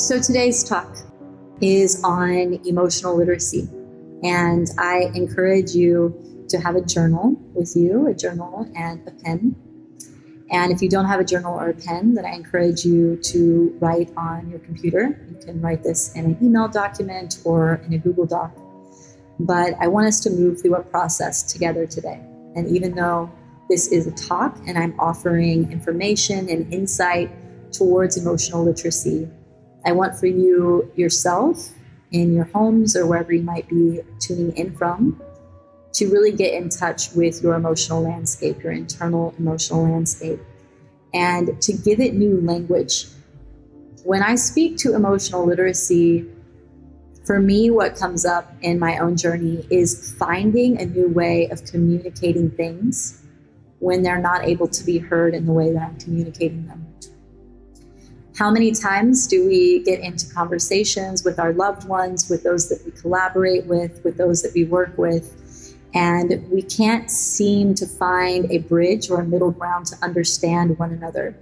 So today's talk is on emotional literacy, and I encourage you to have a journal with you, a journal and a pen. And if you don't have a journal or a pen, then I encourage you to write on your computer. You can write this in an email document or in a Google Doc. But I want us to move through a process together today. And even though this is a talk and I'm offering information and insight towards emotional literacy, I want for you yourself in your homes or wherever you might be tuning in from to really get in touch with your emotional landscape, your internal emotional landscape, and to give it new language. When I speak to emotional literacy, for me, what comes up in my own journey is finding a new way of communicating things when they're not able to be heard in the way that I'm communicating them. How many times do we get into conversations with our loved ones, with those that we collaborate with those that we work with, and we can't seem to find a bridge or a middle ground to understand one another?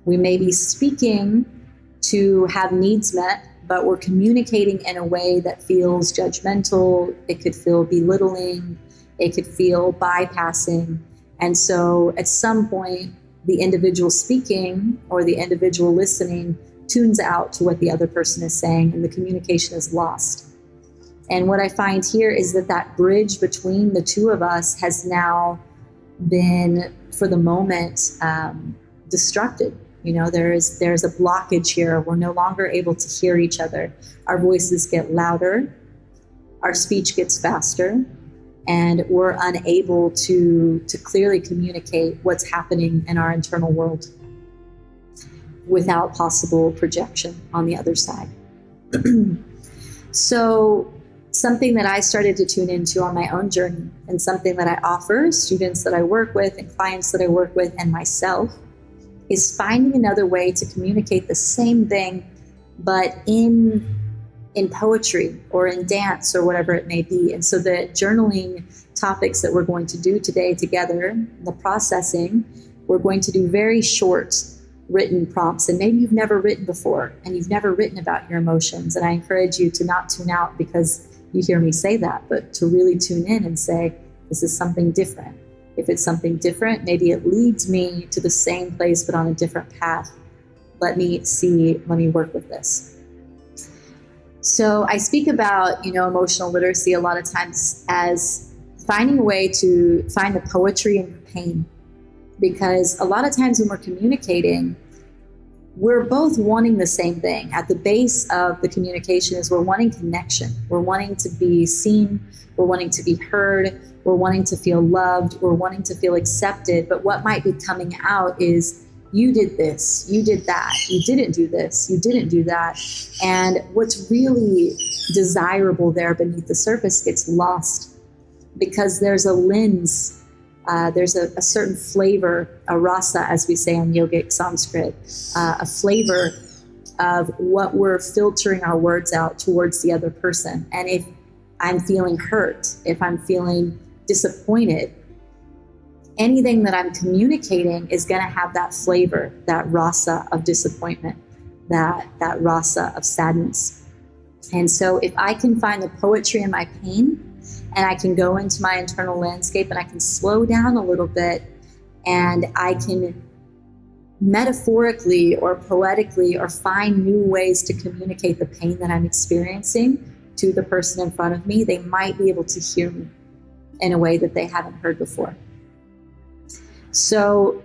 We may be speaking to have needs met, but we're communicating in a way that feels judgmental. It could feel belittling. It could feel bypassing. And so at some point, the individual speaking or the individual listening tunes out to what the other person is saying, and the communication is lost. And what I find here is that bridge between the two of us has now been, for the moment, destructed. You know, there's a blockage here. We're no longer able to hear each other. Our voices get louder, our speech gets faster, and we're unable to clearly communicate what's happening in our internal world without possible projection on the other side. So something that I started to tune into on my own journey, and something that I offer students that I work with and clients that I work with and myself, is finding another way to communicate the same thing, but in poetry or in dance or whatever it may be. And so the journaling topics that we're going to do today together, the processing, we're going to do very short written prompts. And maybe you've never written before and you've never written about your emotions. And I encourage you to not tune out because you hear me say that, but to really tune in and say, this is something different. If it's something different, maybe it leads me to the same place, but on a different path. Let me work with this. So I speak about, emotional literacy a lot of times as finding a way to find the poetry in your pain. Because a lot of times when we're communicating, we're both wanting the same thing. At the base of the communication is we're wanting connection. We're wanting to be seen. We're wanting to be heard. We're wanting to feel loved. We're wanting to feel accepted. But what might be coming out is, you did this, you did that, you didn't do this, you didn't do that. And what's really desirable there beneath the surface gets lost because there's a lens, there's a certain flavor, a rasa, as we say in yogic Sanskrit, a flavor of what we're filtering our words out towards the other person. And if I'm feeling hurt, if I'm feeling disappointed, anything that I'm communicating is going to have that flavor, that rasa of disappointment, that rasa of sadness. And so if I can find the poetry in my pain, and I can go into my internal landscape and I can slow down a little bit, and I can metaphorically or poetically or find new ways to communicate the pain that I'm experiencing to the person in front of me, they might be able to hear me in a way that they haven't heard before. So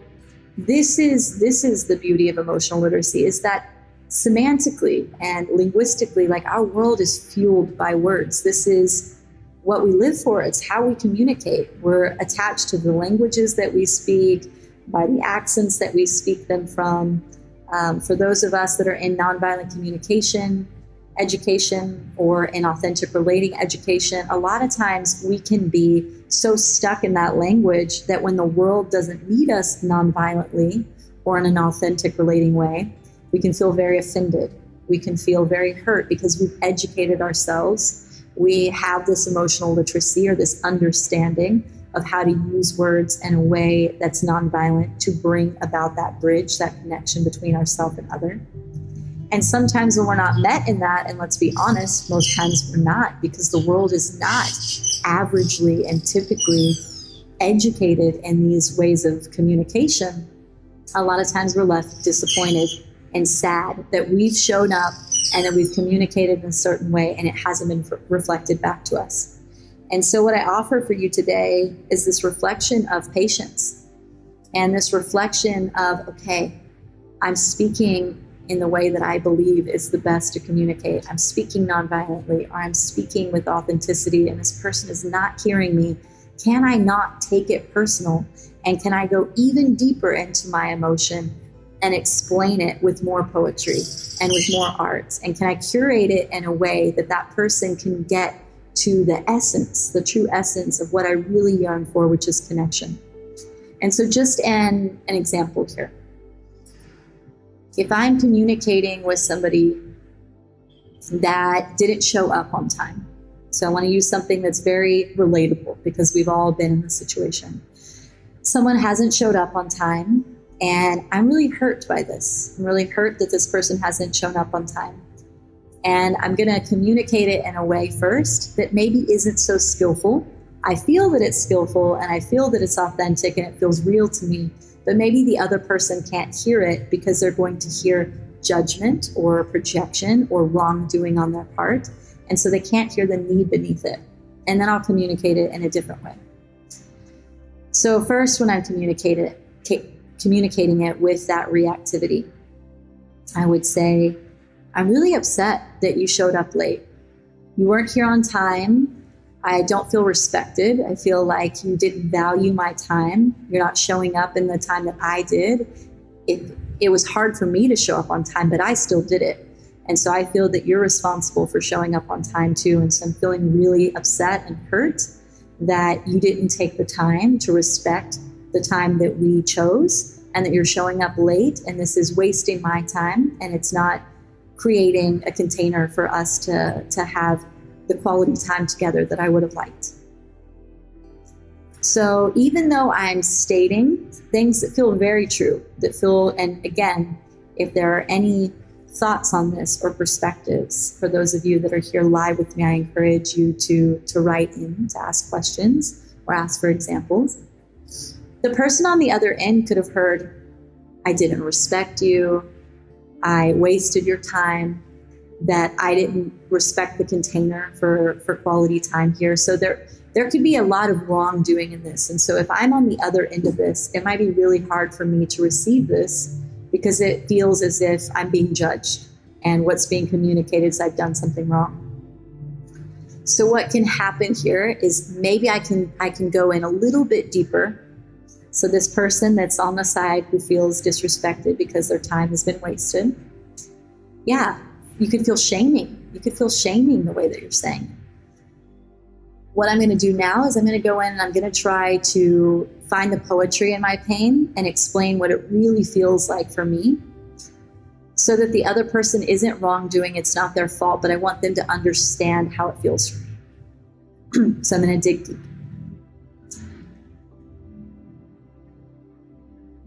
this is the beauty of emotional literacy, is that semantically and linguistically, like, our world is fueled by words. This is what we live for. It's how we communicate. We're attached to the languages that we speak, by the accents that we speak them from. For those of us that are in nonviolent communication education or in authentic relating education, a lot of times we can be so stuck in that language that when the world doesn't meet us nonviolently or in an authentic relating way, we can feel very offended. We can feel very hurt because we've educated ourselves. We have this emotional literacy or this understanding of how to use words in a way that's nonviolent to bring about that bridge, that connection between ourselves and other. And sometimes when we're not met in that, and let's be honest, most times we're not, because the world is not averagely and typically educated in these ways of communication, a lot of times we're left disappointed and sad that we've shown up and that we've communicated in a certain way and it hasn't been reflected back to us. And so what I offer for you today is this reflection of patience and this reflection of, okay, I'm speaking in the way that I believe is the best to communicate. I'm speaking nonviolently, or I'm speaking with authenticity, and this person is not hearing me. Can I not take it personal? And can I go even deeper into my emotion and explain it with more poetry and with more art? And can I curate it in a way that that person can get to the essence, the true essence of what I really yearn for, which is connection? And so just an example here. If I'm communicating with somebody that didn't show up on time, so I want to use something that's very relatable because we've all been in this situation. Someone hasn't showed up on time, and I'm really hurt by this. I'm really hurt that this person hasn't shown up on time. And I'm going to communicate it in a way first that maybe isn't so skillful. I feel that it's skillful and I feel that it's authentic and it feels real to me, but maybe the other person can't hear it because they're going to hear judgment or projection or wrongdoing on their part. And so they can't hear the need beneath it. And then I'll communicate it in a different way. So first, when I'm communicating it with that reactivity, I would say, I'm really upset that you showed up late. You weren't here on time. I don't feel respected. I feel like you didn't value my time. You're not showing up in the time that I did. It was hard for me to show up on time, but I still did it. And so I feel that you're responsible for showing up on time too. And so I'm feeling really upset and hurt that you didn't take the time to respect the time that we chose and that you're showing up late. And this is wasting my time, and it's not creating a container for us to have the quality time together that I would have liked. So even though I'm stating things that feel very true, and again, if there are any thoughts on this or perspectives, for those of you that are here live with me, I encourage you to write in, to ask questions or ask for examples. The person on the other end could have heard, I didn't respect you, I wasted your time, that I didn't respect the container for quality time here. So there could be a lot of wrongdoing in this. And so if I'm on the other end of this, it might be really hard for me to receive this because it feels as if I'm being judged and what's being communicated is I've done something wrong. So what can happen here is maybe I can go in a little bit deeper. So this person that's on the side who feels disrespected because their time has been wasted, yeah, you could feel shaming. You could feel shaming the way that you're saying it. What I'm going to do now is I'm going to go in and I'm going to try to find the poetry in my pain and explain what it really feels like for me so that the other person isn't wrongdoing. It's not their fault, but I want them to understand how it feels for me. So I'm going to dig deep.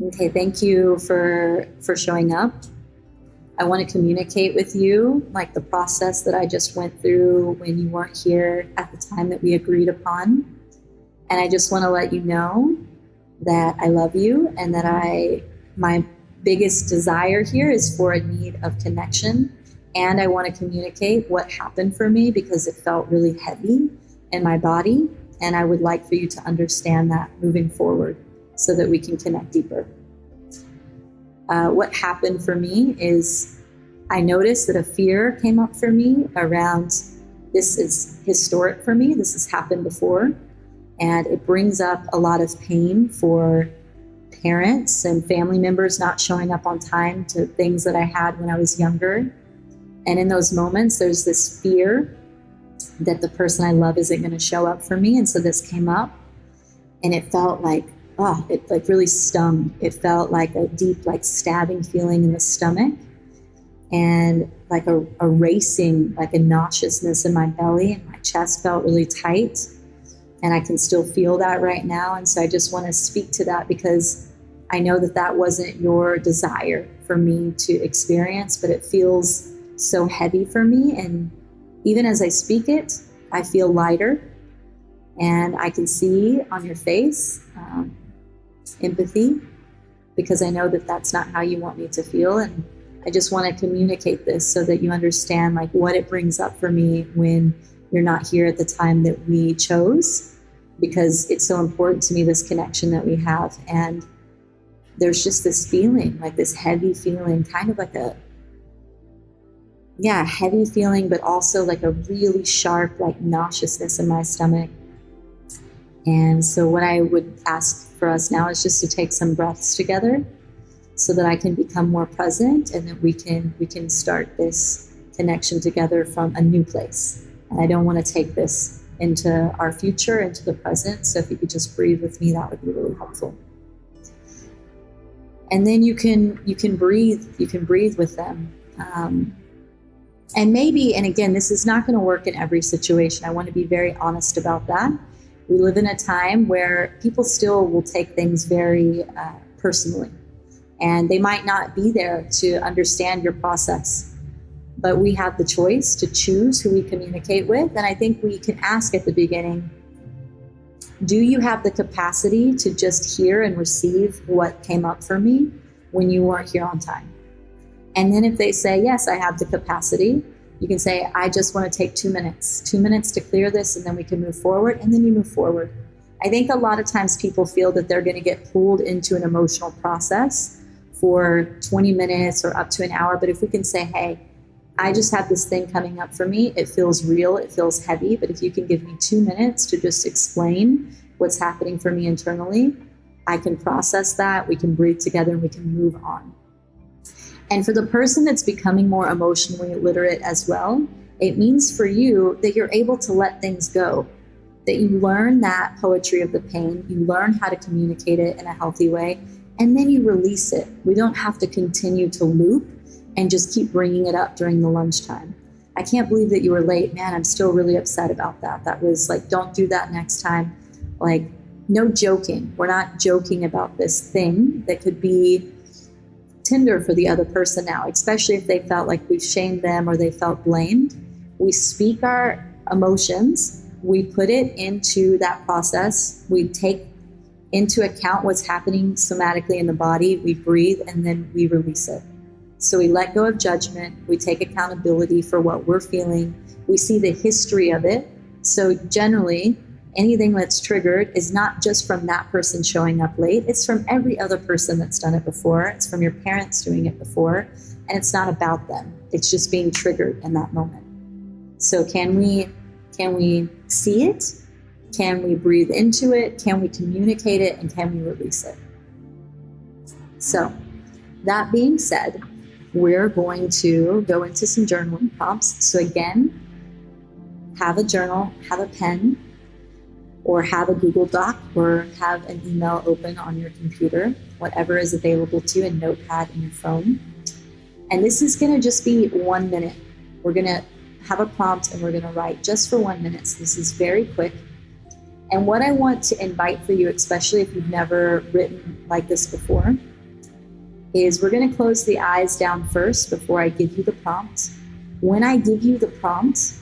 Okay, thank you for showing up. I want to communicate with you like the process that I just went through when you weren't here at the time that we agreed upon. And I just want to let you know that I love you and that my biggest desire here is for a need of connection. And I want to communicate what happened for me because it felt really heavy in my body. And I would like for you to understand that moving forward so that we can connect deeper. What happened for me is I noticed that a fear came up for me around, this is historic for me, this has happened before, and it brings up a lot of pain for parents and family members not showing up on time to things that I had when I was younger. And in those moments, there's this fear that the person I love isn't going to show up for me. And so this came up and it felt like, it like really stung. It felt like a deep, like stabbing feeling in the stomach and like a racing, like a nauseousness in my belly, and my chest felt really tight. And I can still feel that right now. And so I just want to speak to that because I know that that wasn't your desire for me to experience, but it feels so heavy for me. And even as I speak it, I feel lighter, and I can see on your face empathy, because I know that that's not how you want me to feel. And I just want to communicate this so that you understand like what it brings up for me when you're not here at the time that we chose, because it's so important to me, this connection that we have. And there's just this feeling, like this heavy feeling, kind of like heavy feeling, but also like a really sharp, like nauseousness in my stomach. And so what I would ask for us now is just to take some breaths together so that I can become more present, and that we can start this connection together from a new place. And I don't want to take this into our future, into the present. So if you could just breathe with me, that would be really helpful. And then you can breathe with them. And maybe, and again, this is not going to work in every situation. I want to be very honest about that. We live in a time where people still will take things very personally, and they might not be there to understand your process. But we have the choice to choose who we communicate with. And I think we can ask at the beginning, do you have the capacity to just hear and receive what came up for me when you weren't here on time? And then if they say, yes, I have the capacity, you can say, I just want to take 2 minutes to clear this, and then we can move forward. And then you move forward. I think a lot of times people feel that they're going to get pulled into an emotional process for 20 minutes or up to an hour. But if we can say, hey, I just have this thing coming up for me. It feels real. It feels heavy. But if you can give me 2 minutes to just explain what's happening for me internally, I can process that. We can breathe together and we can move on. And for the person that's becoming more emotionally literate as well, it means for you that you're able to let things go, that you learn that poetry of the pain, you learn how to communicate it in a healthy way, and then you release it. We don't have to continue to loop and just keep bringing it up during the lunchtime. I can't believe that you were late. Man, I'm still really upset about that. That was like, don't do that next time. Like, no joking. We're not joking about this thing that could be tender for the other person now, especially if they felt like we've shamed them or they felt blamed. We speak our emotions, we put it into that process, we take into account what's happening somatically in the body, we breathe, and then we release it. So we let go of judgment, we take accountability for what we're feeling, we see the history of it. So generally, anything that's triggered is not just from that person showing up late, it's from every other person that's done it before, it's from your parents doing it before, and it's not about them. It's just being triggered in that moment. So can we see it? Can we breathe into it? Can we communicate it? And can we release it? So that being said, we're going to go into some journaling prompts. So again, have a journal, have a pen, or have a Google Doc, or have an email open on your computer, whatever is available to you, a notepad in your phone. And this is going to just be 1 minute. We're going to have a prompt and we're going to write just for 1 minute. So this is very quick. And what I want to invite for you, especially if you've never written like this before, is we're going to close the eyes down first before I give you the prompt. When I give you the prompt,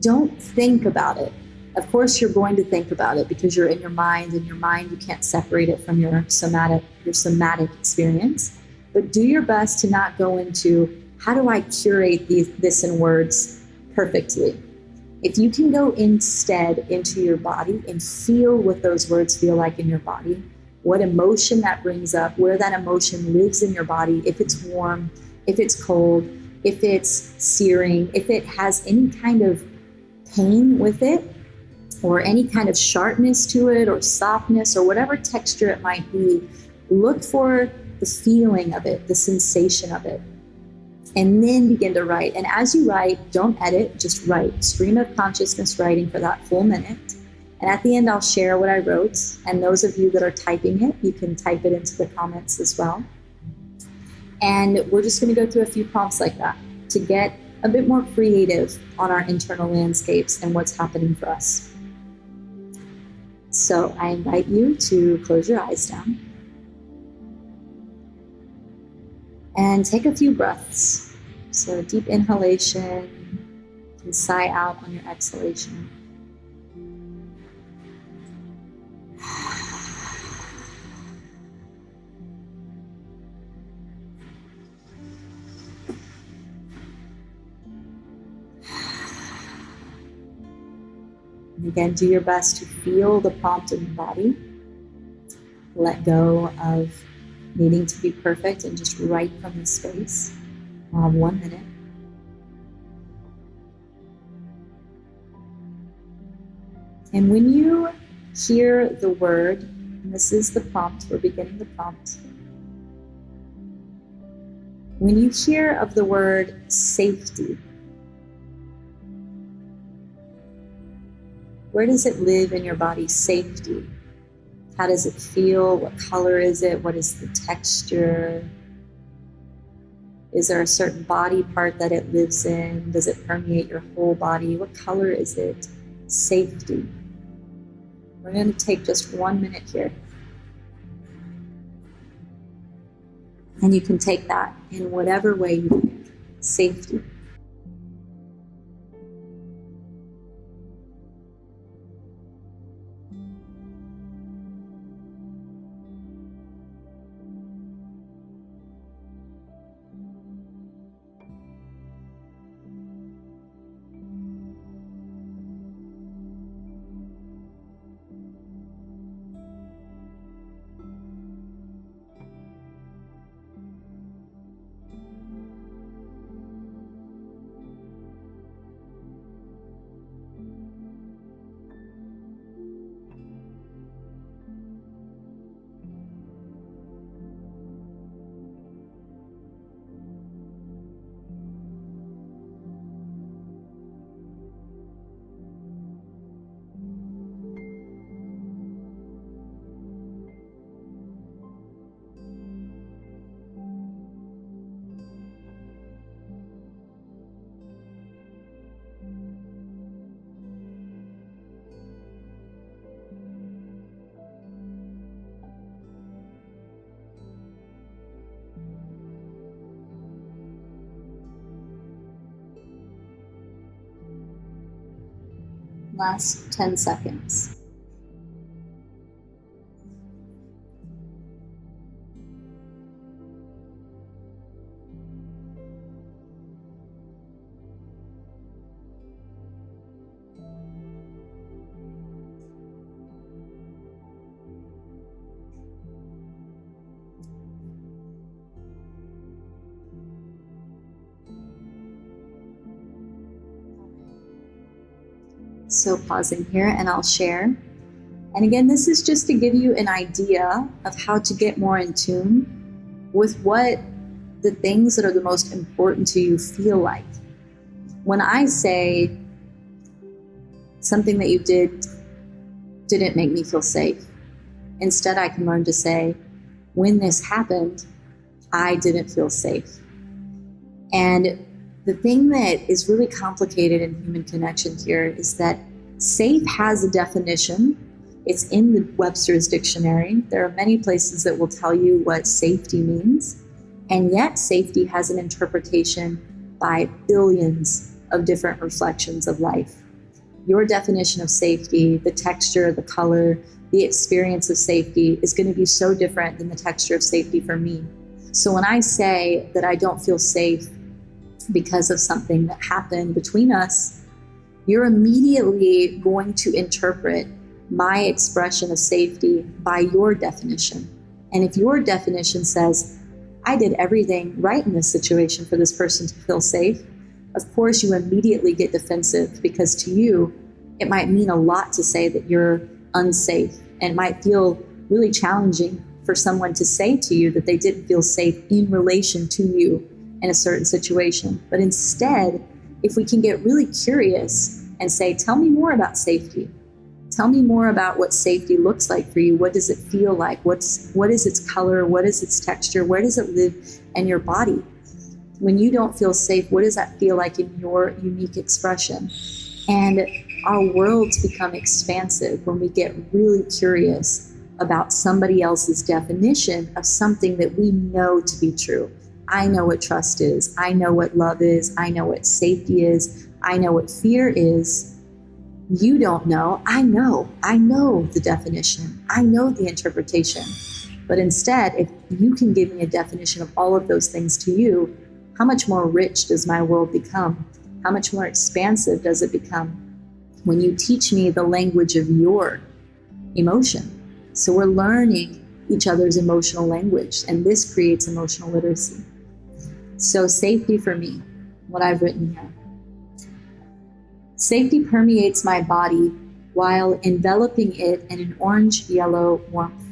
don't think about it. Of course, you're going to think about it because you're in your mind, and your mind, you can't separate it from your somatic experience. But do your best to not go into, how do I curate this in words perfectly? If you can go instead into your body and feel what those words feel like in your body, what emotion that brings up, where that emotion lives in your body, if it's warm, if it's cold, if it's searing, if it has any kind of pain with it, or any kind of sharpness to it, or softness, or whatever texture it might be, look for the feeling of it, the sensation of it, and then begin to write. And as you write, don't edit, just write. Stream of consciousness writing for that full minute. And at the end, I'll share what I wrote. And those of you that are typing it, you can type it into the comments as well. And we're just going to go through a few prompts like that to get a bit more creative on our internal landscapes and what's happening for us. So I invite you to close your eyes down. And take a few breaths. So a deep inhalation and sigh out on your exhalation. And again, do your best to feel the prompt in your body. Let go of needing to be perfect and just write from the space. We'll have 1 minute. And when you hear the word, and this is the prompt, we're beginning the prompt. When you hear of the word safety, where does it live in your body, safety? How does it feel? What color is it? What is the texture? Is there a certain body part that it lives in? Does it permeate your whole body? What color is it? Safety. We're going to take just 1 minute here. And you can take that in whatever way you like. Safety. Last 10 seconds. So pausing here, and I'll share. And again, this is just to give you an idea of how to get more in tune with what the things that are the most important to you feel like. When I say something that you didn't make me feel safe, instead I can learn to say, when this happened, I didn't feel safe. And the thing that is really complicated in human connection here is that safe has a definition. It's in the Webster's dictionary. There are many places that will tell you what safety means, and yet safety has an interpretation by billions of different reflections of life. Your definition of safety, the texture, the color, the experience of safety is going to be so different than the texture of safety for me. So when I say that I don't feel safe because of something that happened between us, you're immediately going to interpret my expression of safety by your definition. And if your definition says, I did everything right in this situation for this person to feel safe, of course you immediately get defensive, because to you, it might mean a lot to say that you're unsafe, and it might feel really challenging for someone to say to you that they didn't feel safe in relation to you in a certain situation. But instead, if we can get really curious and say, tell me more about safety. Tell me more about what safety looks like for you. What does it feel like? What is its color? What is its texture? Where does it live in your body? When you don't feel safe, what does that feel like in your unique expression? And our worlds become expansive when we get really curious about somebody else's definition of something that we know to be true. I know what trust is. I know what love is. I know what safety is. I know what fear is. You don't know. I know. I know the definition. I know the interpretation. But instead, if you can give me a definition of all of those things to you, how much more rich does my world become? How much more expansive does it become when you teach me the language of your emotion? So we're learning each other's emotional language, and this creates emotional literacy. So safety for me, what I've written here. Safety permeates my body while enveloping it in an orange-yellow warmth.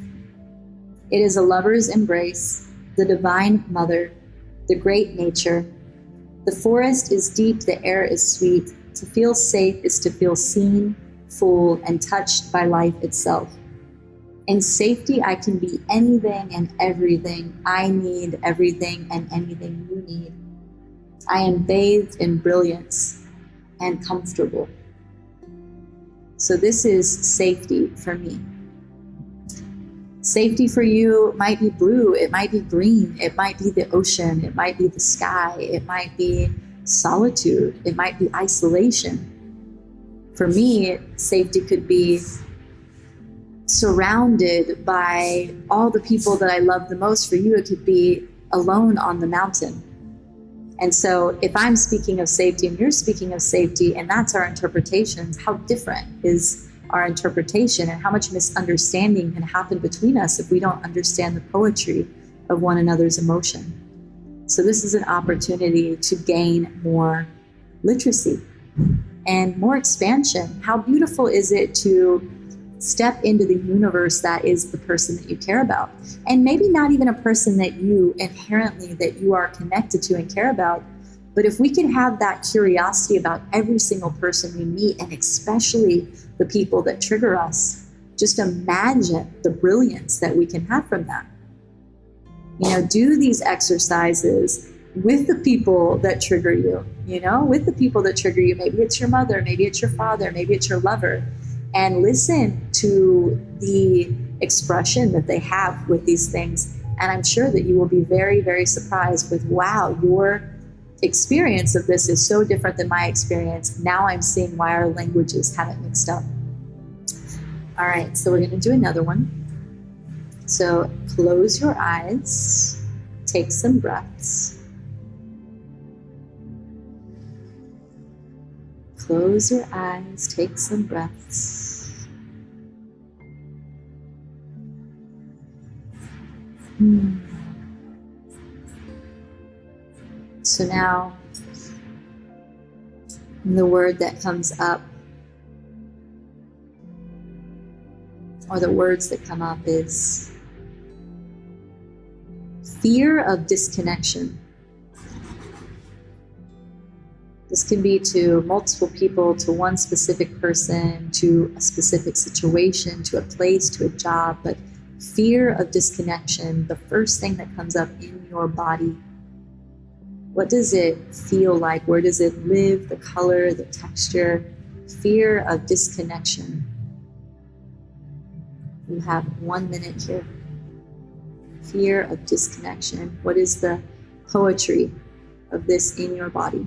It is a lover's embrace, the divine mother, the great nature. The forest is deep, the air is sweet. To feel safe is to feel seen, full, and touched by life itself. In safety, I can be anything and everything. I need everything and anything you need. I am bathed in brilliance and comfortable. So this is safety for me. Safety for you might be blue, it might be green, it might be the ocean, it might be the sky, it might be solitude, it might be isolation. For me, safety could be surrounded by all the people that I love the most. For you, it could be alone on the mountain. And so if I'm speaking of safety and you're speaking of safety, and that's our interpretations, how different is our interpretation, and how much misunderstanding can happen between us if we don't understand the poetry of one another's emotion. So this is an opportunity to gain more literacy and more expansion. How beautiful is it to step into the universe that is the person that you care about, and maybe not even a person that you inherently that you are connected to and care about, but if we can have that curiosity about every single person we meet, and especially the people that trigger us, just imagine the brilliance that we can have from that. Do these exercises with the people that trigger you, with the people that trigger you. Maybe it's your mother, maybe it's your father, maybe it's your lover. And listen to the expression that they have with these things. And I'm sure that you will be very, very surprised with, wow, your experience of this is so different than my experience. Now I'm seeing why our languages haven't mixed up. All right, so we're going to do another one. So close your eyes, take some breaths. Close your eyes, take some breaths. So now, the word that comes up, or the words that come up, is fear of disconnection. This can be to multiple people, to one specific person, to a specific situation, to a place, to a job, but fear of disconnection, the first thing that comes up in your body. What does it feel like? Where does it live? The color, the texture? Fear of disconnection. You have 1 minute here. Fear of disconnection. What is the poetry of this in your body?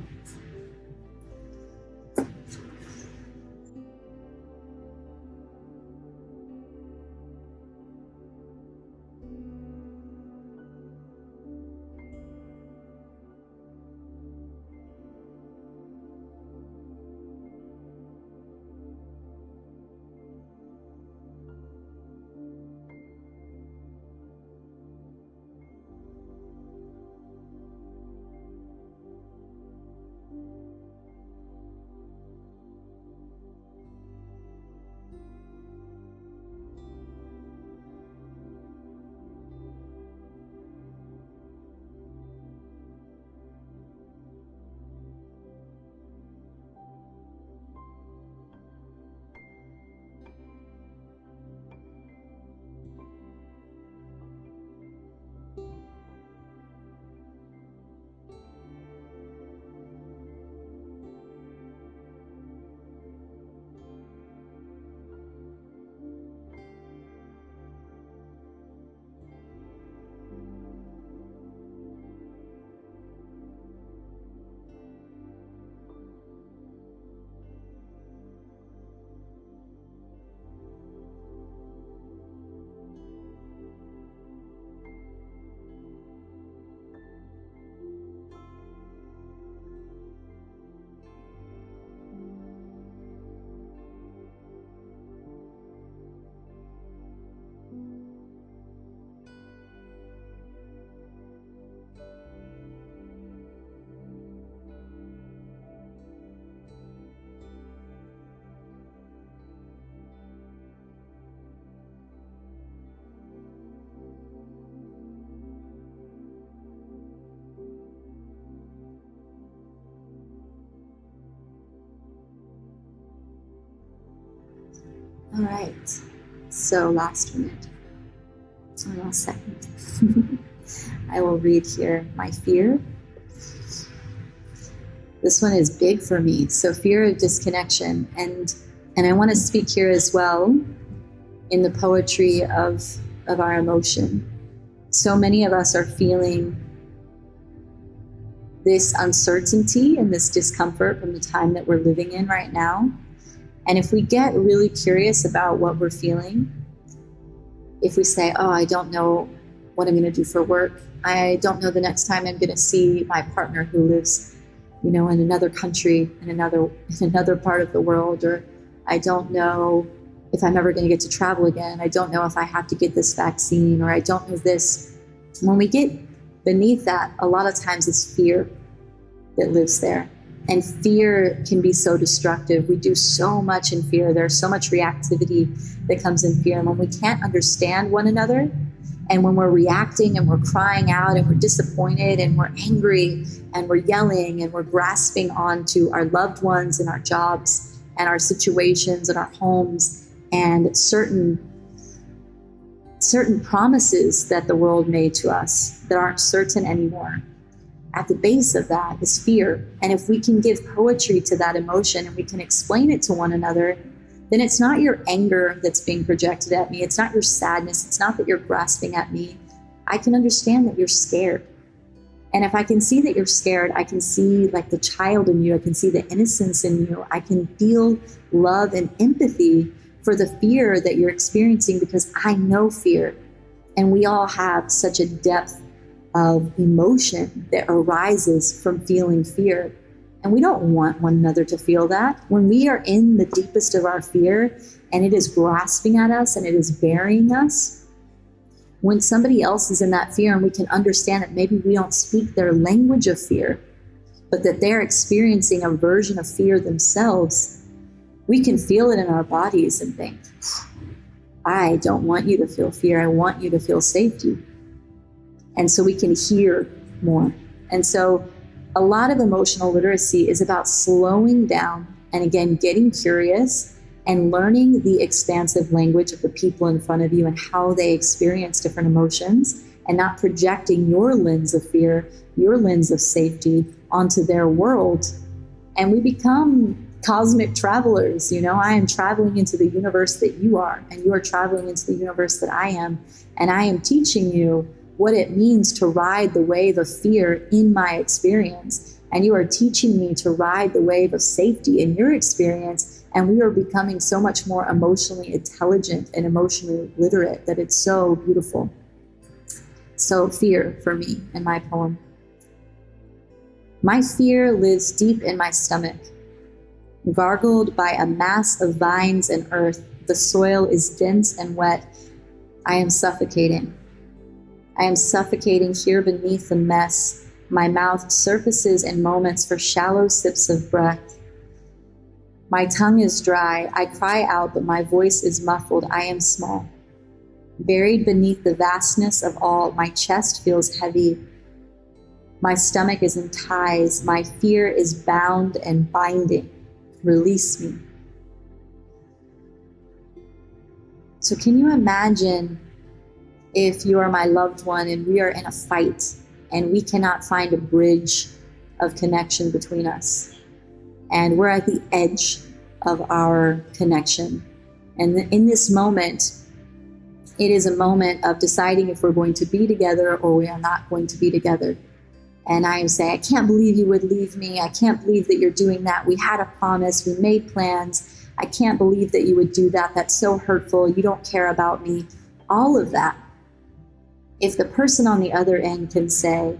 All right. So last minute, or last second. I will read here. My fear. This one is big for me. So fear of disconnection. And I want to speak here as well in the poetry of our emotion. So many of us are feeling this uncertainty and this discomfort from the time that we're living in right now. And if we get really curious about what we're feeling, if we say, oh, I don't know what I'm going to do for work. I don't know the next time I'm going to see my partner who lives, in another country, in another part of the world, or I don't know if I'm ever going to get to travel again. I don't know if I have to get this vaccine, or I don't know this. When we get beneath that, a lot of times it's fear that lives there. And fear can be so destructive. We do so much in fear. There's so much reactivity that comes in fear. And when we can't understand one another, and when we're reacting and we're crying out and we're disappointed and we're angry and we're yelling and we're grasping onto our loved ones and our jobs and our situations and our homes and certain promises that the world made to us that aren't certain anymore. At the base of that is fear. And if we can give poetry to that emotion and we can explain it to one another, then it's not your anger that's being projected at me. It's not your sadness. It's not that you're grasping at me. I can understand that you're scared. And if I can see that you're scared, I can see like the child in you. I can see the innocence in you. I can feel love and empathy for the fear that you're experiencing, because I know fear. And we all have such a depth of emotion that arises from feeling fear. And we don't want one another to feel that. When we are in the deepest of our fear and it is grasping at us and it is burying us, when somebody else is in that fear and we can understand that maybe we don't speak their language of fear, but that they're experiencing a version of fear themselves, we can feel it in our bodies and think, I don't want you to feel fear. I want you to feel safety. And so we can hear more. And so a lot of emotional literacy is about slowing down and, again, getting curious and learning the expansive language of the people in front of you and how they experience different emotions, and not projecting your lens of fear, your lens of safety onto their world. And we become cosmic travelers. I am traveling into the universe that you are, and you are traveling into the universe that I am. And I am teaching you what it means to ride the wave of fear in my experience. And you are teaching me to ride the wave of safety in your experience. And we are becoming so much more emotionally intelligent and emotionally literate that it's so beautiful. So fear for me in my poem. My fear lives deep in my stomach. Gargled by a mass of vines and earth, the soil is dense and wet. I am suffocating. I am suffocating here beneath the mess. My mouth surfaces in moments for shallow sips of breath. My tongue is dry. I cry out, but my voice is muffled. I am small. Buried beneath the vastness of all, my chest feels heavy. My stomach is in ties. My fear is bound and binding. Release me. So can you imagine if you are my loved one and we are in a fight and we cannot find a bridge of connection between us, and we're at the edge of our connection. And in this moment, it is a moment of deciding if we're going to be together or we are not going to be together. And I am saying, I can't believe you would leave me. I can't believe that you're doing that. We had a promise. We made plans. I can't believe that you would do that. That's so hurtful. You don't care about me. All of that. If the person on the other end can say,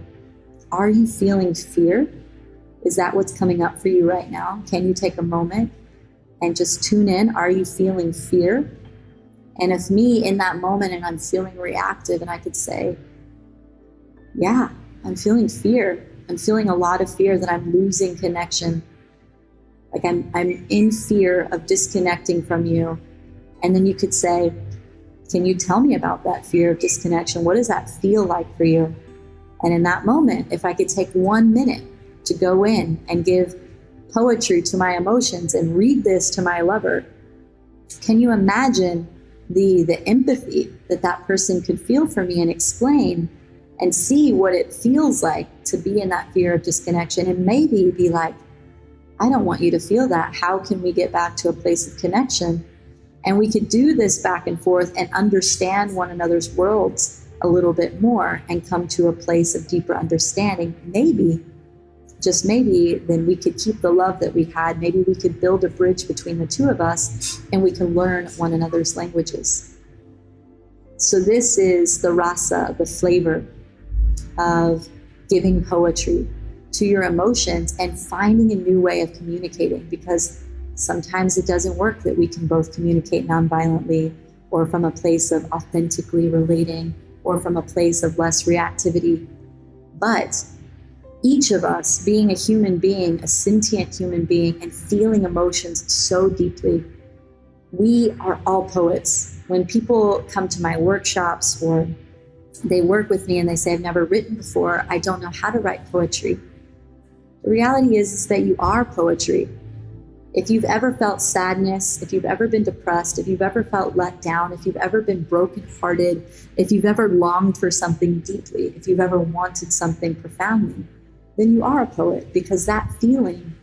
are you feeling fear? Is that what's coming up for you right now? Can you take a moment and just tune in? Are you feeling fear? And if me in that moment and I'm feeling reactive and I could say, yeah, I'm feeling fear. I'm feeling a lot of fear that I'm losing connection. Like I'm in fear of disconnecting from you. And then you could say, can you tell me about that fear of disconnection? What does that feel like for you? And in that moment, if I could take 1 minute to go in and give poetry to my emotions and read this to my lover, Can you imagine the empathy that that person could feel for me and explain and see what it feels like to be in that fear of disconnection, and maybe be like, I don't want you to feel that. How can we get back to a place of connection? And we could do this back and forth and understand one another's worlds a little bit more and come to a place of deeper understanding. Maybe, just maybe, then we could keep the love that we had. Maybe we could build a bridge between the two of us and we can learn one another's languages. So this is the rasa, the flavor of giving poetry to your emotions and finding a new way of communicating, because sometimes it doesn't work that we can both communicate nonviolently or from a place of authentically relating or from a place of less reactivity. But each of us, being a human being, a sentient human being, and feeling emotions so deeply, we are all poets. When people come to my workshops or they work with me and they say, I've never written before, I don't know how to write poetry. The reality is that you are poetry. If you've ever felt sadness, if you've ever been depressed, if you've ever felt let down, if you've ever been brokenhearted, if you've ever longed for something deeply, if you've ever wanted something profoundly, then you are a poet, because that feeling,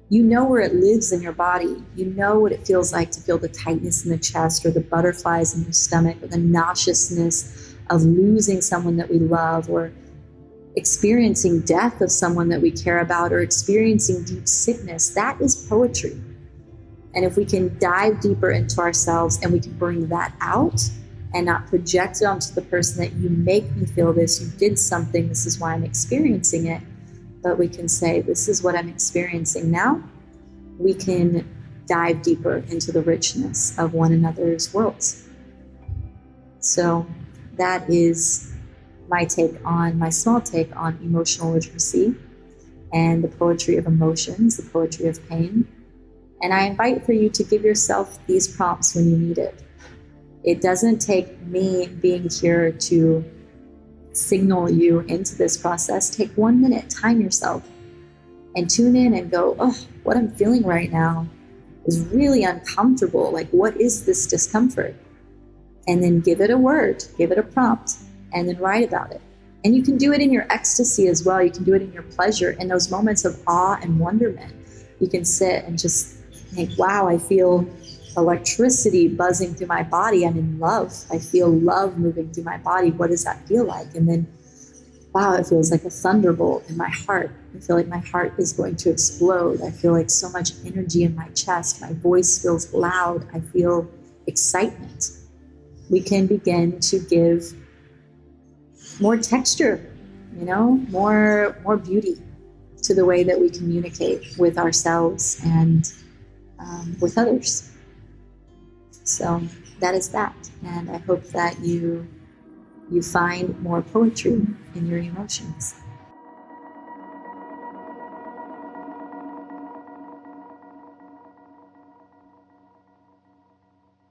you know where it lives in your body. You know what it feels like to feel the tightness in the chest or the butterflies in your stomach or the nauseousness of losing someone that we love, or experiencing death of someone that we care about, or experiencing deep sickness. That is poetry. And if we can dive deeper into ourselves and we can bring that out and not project it onto the person that you make me feel this, you did something, this is why I'm experiencing it, but we can say, this is what I'm experiencing now, we can dive deeper into the richness of one another's worlds. So that is my small take on emotional literacy and the poetry of emotions, the poetry of pain. And I invite for you to give yourself these prompts when you need it. It doesn't take me being here to signal you into this process. Take 1 minute, time yourself, and tune in and go, oh, what I'm feeling right now is really uncomfortable. Like, what is this discomfort? And then give it a word, give it a prompt, and then write about it. And you can do it in your ecstasy as well. You can do it in your pleasure, in those moments of awe and wonderment. You can sit and just think, wow, I feel electricity buzzing through my body. I'm in love. I feel love moving through my body. What does that feel like? And then, wow, it feels like a thunderbolt in my heart. I feel like my heart is going to explode. I feel like so much energy in my chest. My voice feels loud. I feel excitement. We can begin to give more texture, more beauty to the way that we communicate with ourselves and with others. So that is that. And I hope that you find more poetry in your emotions.